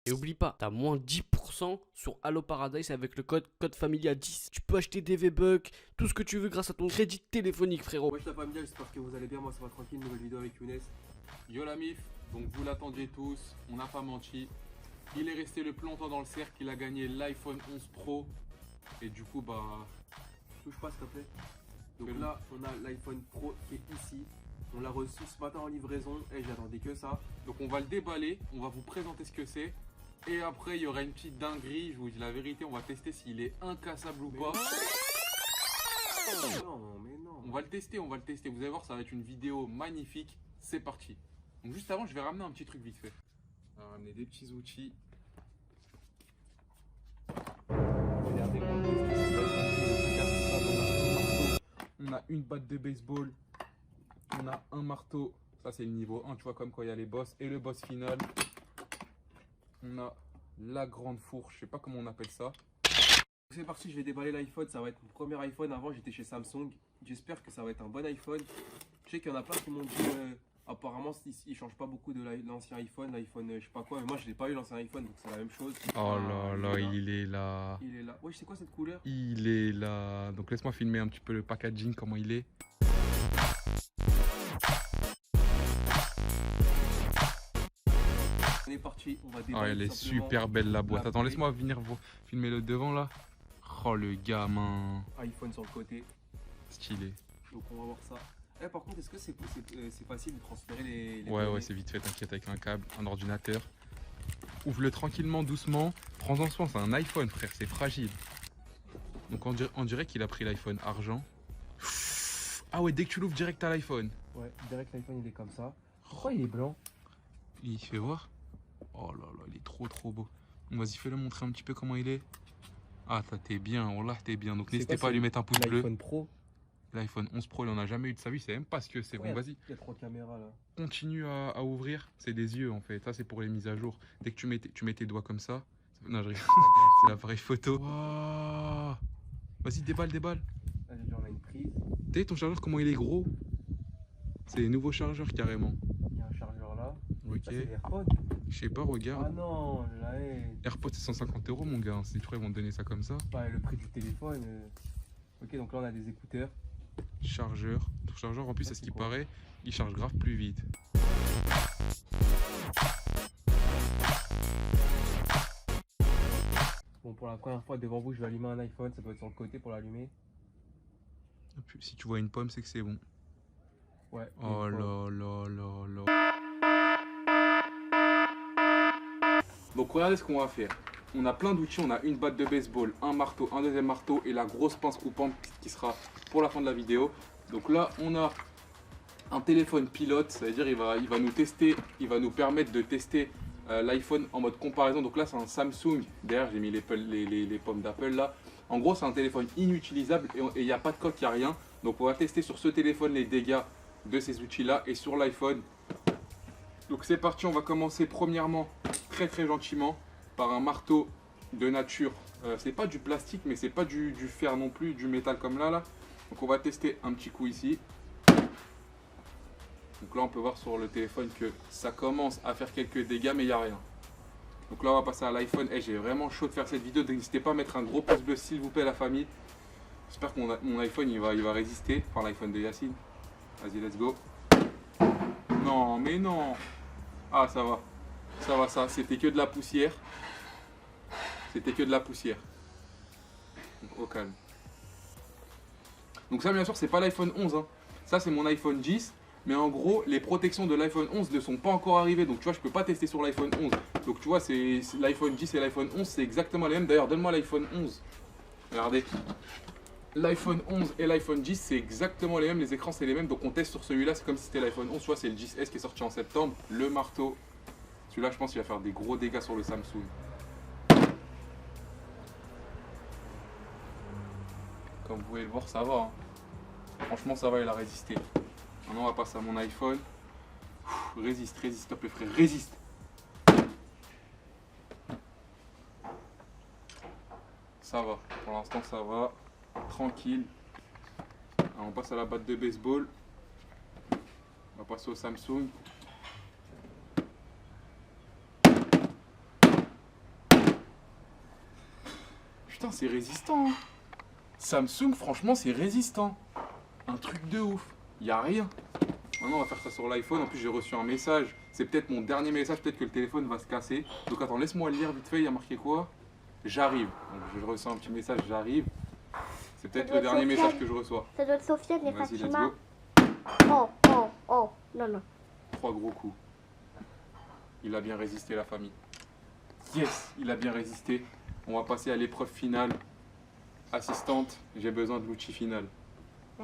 Et oublie pas, t'as moins 10% sur Allo Paradise avec le code FAMILIA10. Tu peux acheter des V-Bucks, tout ce que tu veux grâce à ton crédit téléphonique, frérot. Wesh la famille, j'espère que vous allez bien, moi ça va tranquille, nouvelle vidéo avec Younes. Yo la mif, donc vous l'attendiez tous, on n'a pas menti. Il est resté le plus longtemps dans le cercle, il a gagné l'iPhone 11 Pro. Et du coup, bah. Touche pas s'il te plaît. Donc là, on a l'iPhone Pro qui est ici. On l'a reçu ce matin en livraison et j'attendais que ça. Donc on va le déballer, on va vous présenter ce que c'est. Et après, il y aura une petite dinguerie, je vous dis la vérité, on va tester s'il est incassable ou pas. Non, mais non. On va le tester, on va le tester. Vous allez voir, ça va être une vidéo magnifique. C'est parti. Donc juste avant, je vais ramener un petit truc vite fait. On va ramener des petits outils. Regardez, On a une batte de baseball. On a un marteau. Ça, c'est le niveau 1, tu vois, comme quand il y a les boss. Et le boss final. On a la grande fourche. Je sais pas comment on appelle ça. c'est parti, je vais déballer l'iPhone. Ça va être mon premier iPhone. Avant, j'étais chez Samsung. J'espère que ça va être un bon iPhone. Je sais qu'il y en a plein qui m'ont dit apparemment, il change pas beaucoup de l'ancien iPhone. L'iPhone, je sais pas quoi. Mais moi, je l'ai pas eu l'ancien iPhone, donc c'est la même chose. Oh là là, il est là. Il est là. Ouais, c'est quoi cette couleur? Il est là. Donc laisse-moi filmer un petit peu le packaging, comment il est. On est parti, on va Ah, déballer. elle est simplement super belle la boîte. la Attends, clé. laisse-moi venir filmer le devant là. Oh le gamin. iPhone sur le côté. Stylé. Donc on va voir ça. Par contre, est-ce que c'est facile de transférer les Ouais, données? c'est vite fait, t'inquiète, avec un câble, un ordinateur. Ouvre-le tranquillement, doucement. Prends-en soin, c'est un iPhone, frère, c'est fragile. Donc on dirait qu'il a pris l'iPhone argent. Ah ouais, dès que tu l'ouvres, direct à l'iPhone. Ouais, direct l'iPhone il est comme ça. Pourquoi il est blanc? Il fait voir. Oh là là, il est trop beau. Bon, vas-y, fais-le montrer un petit peu comment il est. Ah, t'es bien, oh là, t'es bien. Donc n'hésitez pas à lui mettre un pouce bleu. L'iPhone Pro. L'iPhone 11 Pro, il en a jamais eu de sa vie, il sait même pas ce que c'est. Ouais, Bon, vas-y, il y a 3 caméras là. continue à ouvrir. C'est des yeux en fait. Ça, c'est pour les mises à jour. Dès que tu mets tes doigts comme ça. Non, je rigole. C'est l'appareil photo. Wow. Vas-y, déballe. Là, déjà, on a une prise. T'as vu ton chargeur, comment il est gros? C'est les nouveaux chargeurs carrément. Il y a un chargeur là. Ok. Ça, c'est les AirPods. Je sais pas, regarde. Ah non, là, AirPods, c'est 150 € mon gars. Si tu crois, ils vont te donner ça comme ça. pas le prix du téléphone. Ok, donc là, on a des écouteurs. Chargeur. Ton chargeur, en plus, Ça, à ce c'est qui quoi? paraît, il charge grave plus vite. Bon, pour la première fois devant vous, je vais allumer un iPhone. Ça doit être sur le côté pour l'allumer. Et puis, si tu vois une pomme, c'est que c'est bon. Ouais. Oh là là là là. Donc regardez ce qu'on va faire. On a plein d'outils, on a une batte de baseball, un marteau, un deuxième marteau et la grosse pince coupante qui sera pour la fin de la vidéo. Donc là, on a un téléphone pilote, ça veut dire il va nous tester, il va nous permettre de tester l'iPhone en mode comparaison. Donc là, c'est un Samsung. Derrière, j'ai mis les pommes d'Apple là. En gros, c'est un téléphone inutilisable et il n'y a pas de coque, il n'y a rien. Donc on va tester sur ce téléphone les dégâts de ces outils là et sur l'iPhone. Donc c'est parti, on va commencer premièrement très gentiment par un marteau de nature. C'est pas du plastique mais c'est pas du fer non plus, du métal comme là. Donc on va tester un petit coup ici. Donc là on peut voir sur le téléphone que ça commence à faire quelques dégâts mais il n'y a rien. Donc là on va passer à l'iPhone. J'ai vraiment chaud de faire cette vidéo, n'hésitez pas à mettre un gros pouce bleu s'il vous plaît la famille. J'espère que mon iPhone il va résister, enfin l'iPhone de Yacine. Vas-y, let's go. Non, mais non. Ah, ça va. Ça. C'était que de la poussière. Donc, au calme. Donc ça, bien sûr, c'est pas l'iPhone 11. Hein. Ça, c'est mon iPhone 10. Mais en gros, les protections de l'iPhone 11 ne sont pas encore arrivées. Donc, tu vois, je peux pas tester sur l'iPhone 11. Donc, tu vois, c'est l'iPhone 10 et l'iPhone 11, c'est exactement les mêmes. D'ailleurs, donne-moi l'iPhone 11. Regardez. L'iPhone 11 et l'iPhone 10 c'est exactement les mêmes, les écrans c'est les mêmes, donc on teste sur celui-là, c'est comme si c'était l'iPhone 11, tu vois, c'est le 10S qui est sorti en septembre, le marteau, celui-là je pense qu'il va faire des gros dégâts sur le Samsung. Comme vous pouvez le voir, ça va, hein. Franchement ça va, il a résisté. Maintenant on va passer à mon iPhone. Résiste, s'il te plaît frère, résiste. Ça va, pour l'instant ça va. Tranquille. Alors, on passe à la batte de baseball. On va passer au Samsung. Putain, c'est résistant. Hein. Samsung, franchement, c'est résistant. Un truc de ouf. Y a rien. Maintenant, on va faire ça sur l'iPhone. En plus, j'ai reçu un message. C'est peut-être mon dernier message. Peut-être que le téléphone va se casser. Donc, attends, laisse-moi lire vite fait. Il y a marqué quoi? J'arrive. Donc, je reçois un petit message. J'arrive. C'est peut-être le dernier message que je reçois. Ça doit être Sofiane et Vas-y, let's Fatima. go. Oh, oh, oh. Non, non. 3 gros coups. Il a bien résisté, la famille. Yes, il a bien résisté. On va passer à l'épreuve finale. Assistante, j'ai besoin de l'outil final.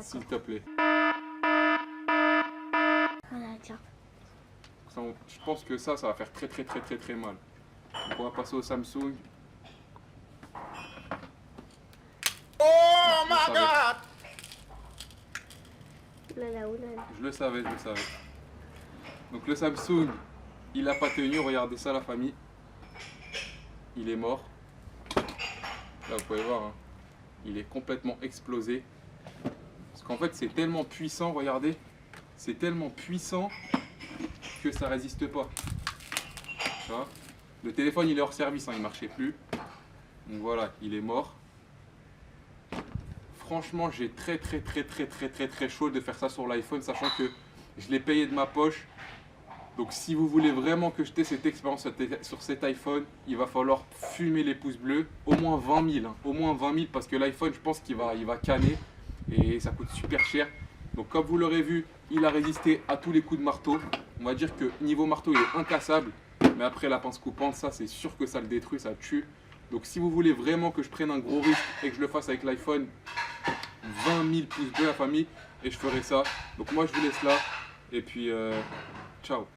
S'il te plaît. Voilà, tiens. Je pense que ça va faire très mal. Donc on va passer au Samsung. Oh my god! Oulala, oulala. Je le savais. Donc le Samsung, il a pas tenu. Regardez ça, la famille. Il est mort. Là, vous pouvez voir, hein. Il est complètement explosé. Parce qu'en fait, c'est tellement puissant, regardez. C'est tellement puissant que ça résiste pas. Tu vois, le téléphone, il est hors service, hein, il marchait plus. Donc voilà, il est mort. Franchement, j'ai très chaud de faire ça sur l'iPhone, sachant que je l'ai payé de ma poche. Donc si vous voulez vraiment que je teste cette expérience sur cet iPhone, il va falloir fumer les pouces bleus, au moins 20 000, hein, au moins 20 000, parce que l'iPhone, je pense qu'il va canner et ça coûte super cher. Donc comme vous l'aurez vu, il a résisté à tous les coups de marteau. On va dire que niveau marteau, il est incassable, mais après la pince coupante, ça c'est sûr que ça le détruit, ça le tue. Donc si vous voulez vraiment que je prenne un gros risque et que je le fasse avec l'iPhone, 20 000 pouces bleus, la famille, et je ferai ça. Donc moi je vous laisse là, et puis ciao.